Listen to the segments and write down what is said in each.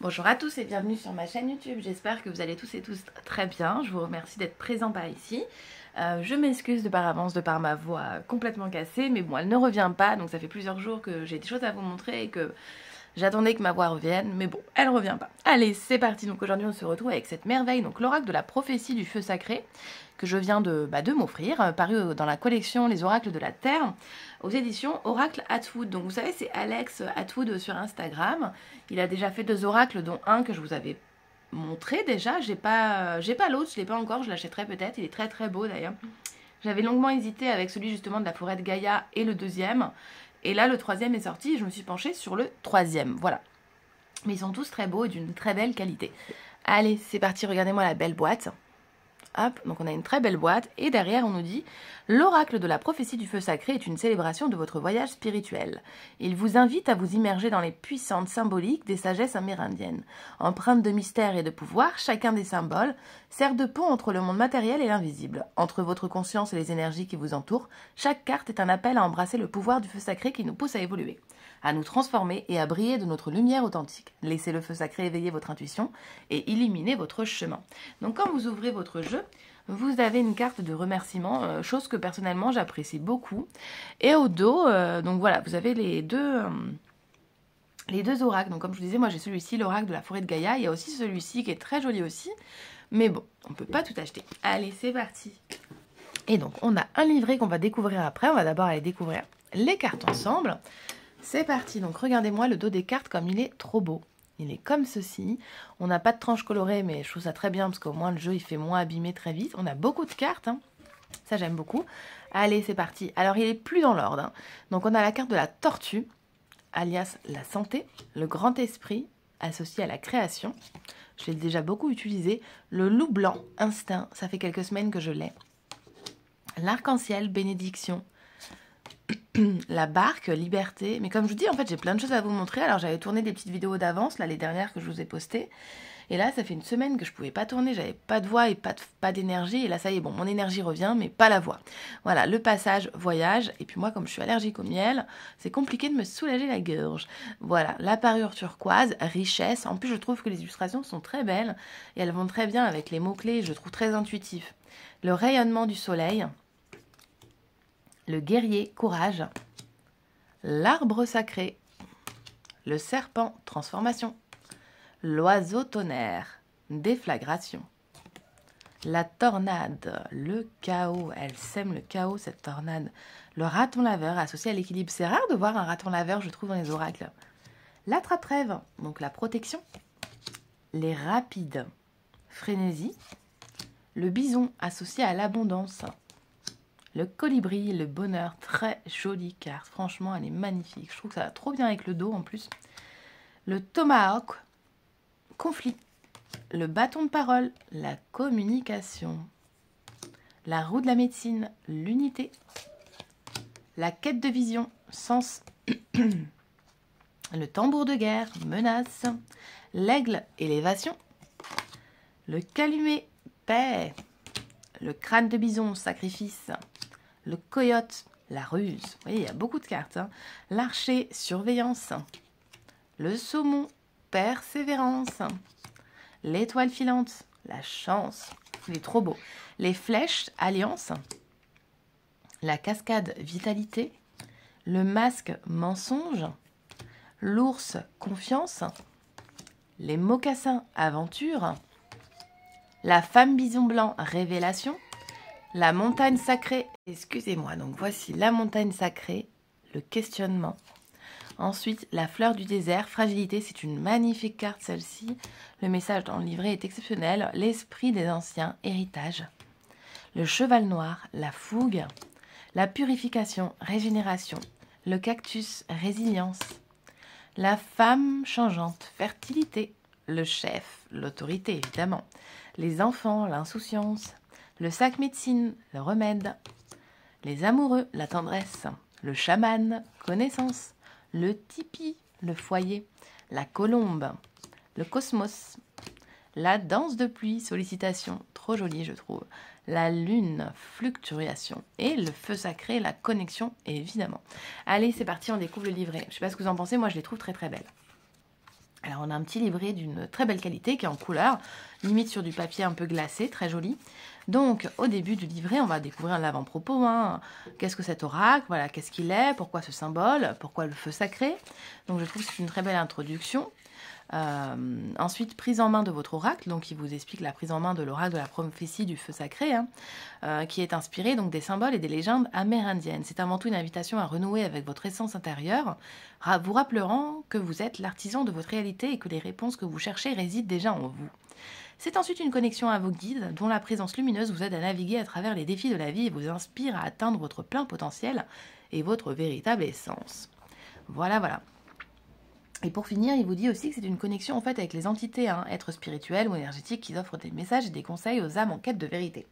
Bonjour à tous et bienvenue sur ma chaîne YouTube. J'espère que vous allez tous et tous très bien. Je vous remercie d'être présents par ici. Je m'excuse de par avance de par ma voix complètement cassée, mais bon, elle ne revient pas, donc ça fait plusieurs jours que j'ai des choses à vous montrer et que j'attendais que ma voix revienne, mais bon, elle revient pas. Allez, c'est parti. Donc aujourd'hui, on se retrouve avec cette merveille, donc l'oracle de la prophétie du feu sacré, que je viens de m'offrir, paru dans la collection Les Oracles de la Terre, aux éditions Oracle Atwood. Donc vous savez, c'est Alex Atwood sur Instagram. Il a déjà fait 2 oracles, dont un que je vous avais montré déjà. J'ai pas l'autre, je l'ai pas encore, je l'achèterai peut-être. Il est très très beau d'ailleurs. J'avais longuement hésité avec celui justement de la forêt de Gaïa et le deuxième. Et là, le troisième est sorti et je me suis penchée sur le troisième. Voilà. Mais ils sont tous très beaux et d'une très belle qualité. Allez, c'est parti, regardez-moi la belle boîte. Hop, donc on a une très belle boîte et derrière on nous dit « L'oracle de la prophétie du feu sacré est une célébration de votre voyage spirituel. Il vous invite à vous immerger dans les puissantes symboliques des sagesses amérindiennes. Empreintes de mystère et de pouvoir, chacun des symboles sert de pont entre le monde matériel et l'invisible. Entre votre conscience et les énergies qui vous entourent, chaque carte est un appel à embrasser le pouvoir du feu sacré qui nous pousse à évoluer, à nous transformer et à briller de notre lumière authentique. Laissez le feu sacré éveiller votre intuition et illuminer votre chemin. » Donc quand vous ouvrez votre jeu, vous avez une carte de remerciement, chose que personnellement j'apprécie beaucoup. Et au dos, donc voilà, vous avez les deux oracles. Donc comme je vous disais, moi j'ai celui-ci, l'oracle de la forêt de Gaïa. Il y a aussi celui-ci qui est très joli aussi. Mais bon, on ne peut pas tout acheter. Allez, c'est parti. Et donc on a un livret qu'on va découvrir après. On va d'abord aller découvrir les cartes ensemble. C'est parti. Donc regardez-moi le dos des cartes comme il est trop beau. Il est comme ceci. On n'a pas de tranche colorée, mais je trouve ça très bien parce qu'au moins le jeu il fait moins abîmer très vite. On a beaucoup de cartes, hein. Ça j'aime beaucoup. Allez, c'est parti. Alors il est plus dans l'ordre, hein. Donc on a la carte de la tortue, alias la santé, le grand esprit associé à la création. Je l'ai déjà beaucoup utilisé. Le loup blanc, instinct, ça fait quelques semaines que je l'ai. L'arc-en-ciel, bénédiction. La barque, liberté. Mais comme je vous dis, en fait, j'ai plein de choses à vous montrer. Alors, j'avais tourné des petites vidéos d'avance, là, les dernières que je vous ai postées. Et là, ça fait une semaine que je pouvais pas tourner. J'avais pas de voix et pas d'énergie. Et là, ça y est, bon, mon énergie revient, mais pas la voix. Voilà, le passage, voyage. Et puis moi, comme je suis allergique au miel, c'est compliqué de me soulager la gorge. Voilà, la parure turquoise, richesse. En plus, je trouve que les illustrations sont très belles. Et elles vont très bien avec les mots-clés. Je trouve très intuitif. Le rayonnement du soleil. Le guerrier, courage, l'arbre sacré, le serpent, transformation, l'oiseau tonnerre, déflagration, la tornade, le chaos, elle sème le chaos cette tornade, le raton laveur associé à l'équilibre. C'est rare de voir un raton laveur, je trouve, dans les oracles. L'attrape-rêve, donc la protection, les rapides, frénésie, le bison associé à l'abondance, le colibri, le bonheur, très jolie carte. Franchement, elle est magnifique. Je trouve que ça va trop bien avec le dos en plus. Le tomahawk, conflit. Le bâton de parole, la communication. La roue de la médecine, l'unité. La quête de vision, sens. Le tambour de guerre, menace. L'aigle, élévation. Le calumet, paix. Le crâne de bison, sacrifice. Le coyote, la ruse. Vous voyez, il y a beaucoup de cartes, hein. L'archer, surveillance. Le saumon, persévérance. L'étoile filante, la chance. Il est trop beau. Les flèches, alliance. La cascade, vitalité. Le masque, mensonge. L'ours, confiance. Les mocassins, aventure. La femme bison blanc, révélation. La montagne sacrée, excusez-moi, donc voici la montagne sacrée, le questionnement. Ensuite, la fleur du désert, fragilité, c'est une magnifique carte celle-ci. Le message dans le livret est exceptionnel. L'esprit des anciens, héritage. Le cheval noir, la fougue. La purification, régénération. Le cactus, résilience. La femme changeante, fertilité. Le chef, l'autorité évidemment. Les enfants, l'insouciance. Le sac médecine, le remède. Les amoureux, la tendresse. Le chaman, connaissance. Le tipi, le foyer. La colombe, le cosmos. La danse de pluie, sollicitation. Trop jolie, je trouve. La lune, fluctuation. Et le feu sacré, la connexion, évidemment. Allez, c'est parti, on découvre le livret. Je ne sais pas ce que vous en pensez, moi je les trouve très très belles. Alors on a un petit livret d'une très belle qualité qui est en couleur, limite sur du papier un peu glacé, très joli. Donc au début du livret, on va découvrir l'avant-propos. Hein. Qu'est-ce que cet oracle? Voilà, qu'est-ce qu'il est? Pourquoi ce symbole? Pourquoi le feu sacré? Donc je trouve que c'est une très belle introduction. Ensuite, prise en main de votre oracle, donc il vous explique la prise en main de l'oracle de la prophétie du feu sacré, hein, qui est inspiré donc des symboles et des légendes amérindiennes. C'est avant tout une invitation à renouer avec votre essence intérieure, vous rappelant que vous êtes l'artisan de votre réalité et que les réponses que vous cherchez résident déjà en vous. C'est ensuite une connexion à vos guides, dont la présence lumineuse vous aide à naviguer à travers les défis de la vie et vous inspire à atteindre votre plein potentiel et votre véritable essence. Voilà, voilà. Et pour finir, il vous dit aussi que c'est une connexion en fait avec les entités, hein, êtres spirituels ou énergétiques qui offrent des messages et des conseils aux âmes en quête de vérité.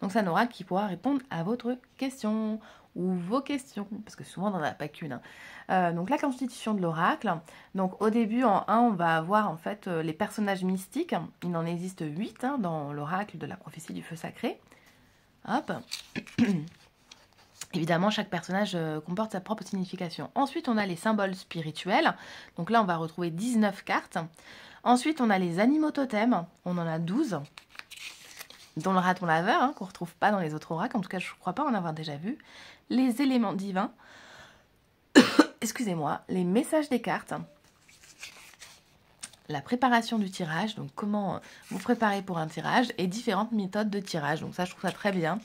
Donc c'est un oracle qui pourra répondre à votre question ou vos questions, parce que souvent on n'en a pas qu'une. Donc la constitution de l'oracle. Donc au début en 1, on va avoir en fait les personnages mystiques. Il en existe 8 hein, dans l'oracle de la prophétie du feu sacré. Hop. Évidemment, chaque personnage comporte sa propre signification. Ensuite, on a les symboles spirituels. Donc là, on va retrouver 19 cartes. Ensuite, on a les animaux totems. On en a 12. Dont le raton laveur, hein, qu'on ne retrouve pas dans les autres oracles. En tout cas, je ne crois pas en avoir déjà vu. Les éléments divins. Excusez-moi. Les messages des cartes. La préparation du tirage, donc comment vous préparez pour un tirage et différentes méthodes de tirage. Donc ça, je trouve ça très bien.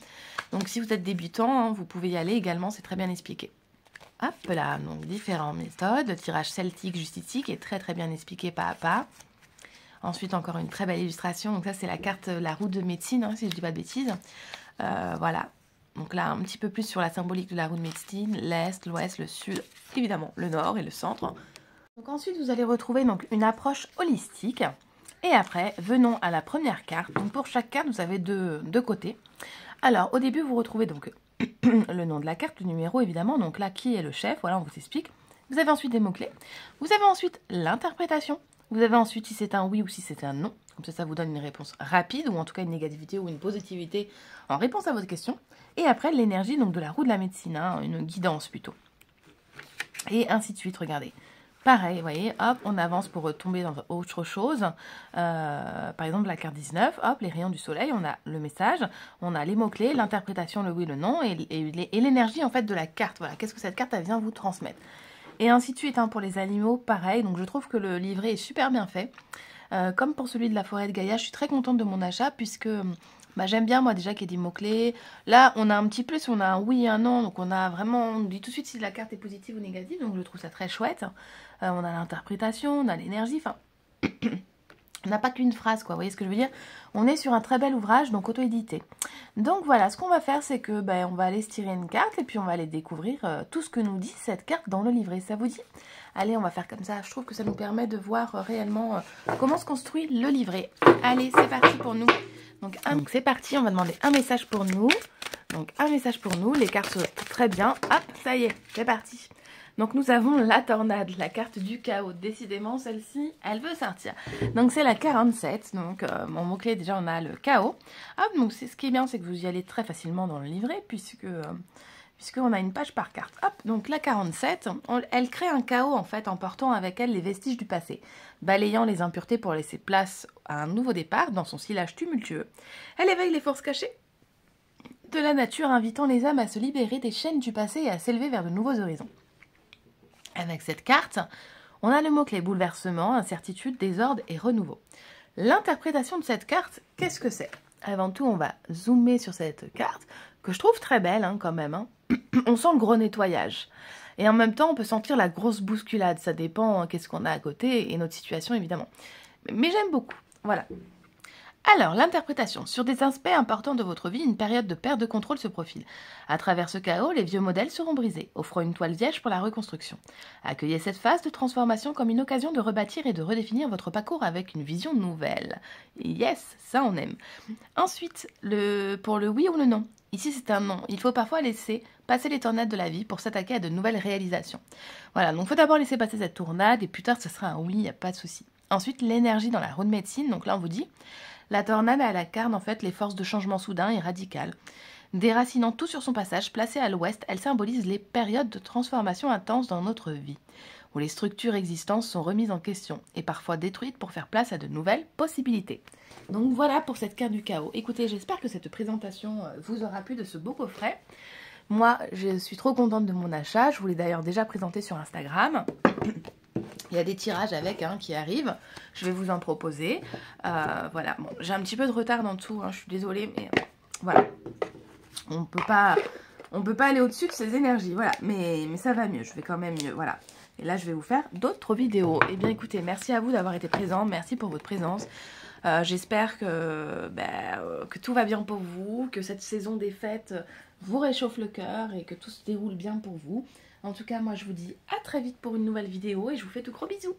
Donc si vous êtes débutant, hein, vous pouvez y aller également, c'est très bien expliqué. Hop là, donc différentes méthodes. Le tirage celtique, justique est très très bien expliqué pas à pas. Ensuite, encore une très belle illustration. Donc ça, c'est la carte, la roue de médecine, hein, si je ne dis pas de bêtises. Voilà. Donc là, un petit peu plus sur la symbolique de la roue de médecine. L'Est, l'Ouest, le Sud, évidemment le Nord et le Centre. Donc ensuite, vous allez retrouver donc une approche holistique. Et après, venons à la première carte. Donc pour chaque carte, vous avez deux côtés. Alors, au début, vous retrouvez donc le nom de la carte, le numéro évidemment. Donc là, qui est le chef? Voilà, on vous explique. Vous avez ensuite des mots-clés. Vous avez ensuite l'interprétation. Vous avez ensuite si c'est un oui ou si c'est un non. Comme ça vous donne une réponse rapide ou en tout cas une négativité ou une positivité en réponse à votre question. Et après, l'énergie donc de la roue de la médecine, hein, une guidance plutôt. Et ainsi de suite, regardez. Pareil, vous voyez, hop, on avance pour tomber dans autre chose. Par exemple, la carte 19, hop, les rayons du soleil, on a le message, on a les mots-clés, l'interprétation, le oui, le non, et l'énergie en fait de la carte. Voilà, qu'est-ce que cette carte elle vient vous transmettre. Et ainsi de suite, hein, pour les animaux, pareil. Donc je trouve que le livret est super bien fait. Comme pour celui de la forêt de Gaïa, je suis très contente de mon achat puisque... Bah, j'aime bien moi déjà qu'il y ait des mots-clés. Là, on a un petit plus, on a un oui et un non. Donc on a vraiment, on dit tout de suite si la carte est positive ou négative. Donc je trouve ça très chouette. On a l'interprétation, on a l'énergie. Enfin, on n'a pas qu'une phrase, quoi. Vous voyez ce que je veux dire? On est sur un très bel ouvrage, donc auto-édité. Donc voilà, ce qu'on va faire, c'est que on va aller se tirer une carte et puis on va aller découvrir tout ce que nous dit cette carte dans le livret. Ça vous dit? Allez, on va faire comme ça. Je trouve que ça nous permet de voir réellement comment se construit le livret. Allez, c'est parti pour nous. Donc c'est parti, on va demander un message pour nous. Donc un message pour nous, les cartes sont très bien. Hop, ça y est, c'est parti. Donc nous avons la tornade, la carte du chaos. Décidément, celle-ci, elle veut sortir. Donc c'est la 47. Donc mon mot-clé, déjà, on a le chaos. Hop, donc ce qui est bien, c'est que vous y allez très facilement dans le livret, puisqu'on a une page par carte. Hop, donc la 47, elle crée un chaos, en fait, emportant avec elle les vestiges du passé, balayant les impuretés pour laisser place à un nouveau départ dans son sillage tumultueux. Elle éveille les forces cachées de la nature, invitant les âmes à se libérer des chaînes du passé et à s'élever vers de nouveaux horizons. Avec cette carte, on a le mot-clé bouleversement, incertitude, désordre et renouveau. L'interprétation de cette carte, qu'est-ce que c'est? Avant tout, on va zoomer sur cette carte, que je trouve très belle quand même. Hein. On sent le gros nettoyage. Et en même temps, on peut sentir la grosse bousculade. Ça dépend qu'est-ce qu'on a à côté et notre situation, évidemment. Mais j'aime beaucoup. Voilà. Alors, l'interprétation. Sur des aspects importants de votre vie, une période de perte de contrôle se profile. À travers ce chaos, les vieux modèles seront brisés, offrant une toile vierge pour la reconstruction. Accueillez cette phase de transformation comme une occasion de rebâtir et de redéfinir votre parcours avec une vision nouvelle. Yes, ça on aime. Ensuite, pour le oui ou le non. Ici, c'est un non. Il faut parfois laisser passer les tornades de la vie pour s'attaquer à de nouvelles réalisations. Voilà, donc il faut d'abord laisser passer cette tornade et plus tard, ce sera un oui, il n'y a pas de souci. Ensuite, l'énergie dans la roue de médecine. Donc là, on vous dit... La tornade, elle incarne en fait les forces de changement soudain et radical. Déracinant tout sur son passage, placée à l'ouest, elle symbolise les périodes de transformation intense dans notre vie. où les structures existantes sont remises en question et parfois détruites pour faire place à de nouvelles possibilités. Donc voilà pour cette carte du chaos. Écoutez, j'espère que cette présentation vous aura plu de ce beau coffret. Moi, je suis trop contente de mon achat. Je vous l'ai d'ailleurs déjà présenté sur Instagram. Il y a des tirages avec qui arrivent. Je vais vous en proposer. Voilà, bon, j'ai un petit peu de retard dans tout. Je suis désolée, mais voilà. On peut pas aller au-dessus de ces énergies. Voilà, mais ça va mieux. Je vais quand même mieux. Voilà. Et là, je vais vous faire d'autres vidéos. Eh bien, écoutez, merci à vous d'avoir été présents. Merci pour votre présence. J'espère que tout va bien pour vous, que cette saison des fêtes vous réchauffe le cœur et que tout se déroule bien pour vous. En tout cas, moi, je vous dis à très vite pour une nouvelle vidéo et je vous fais de gros bisous.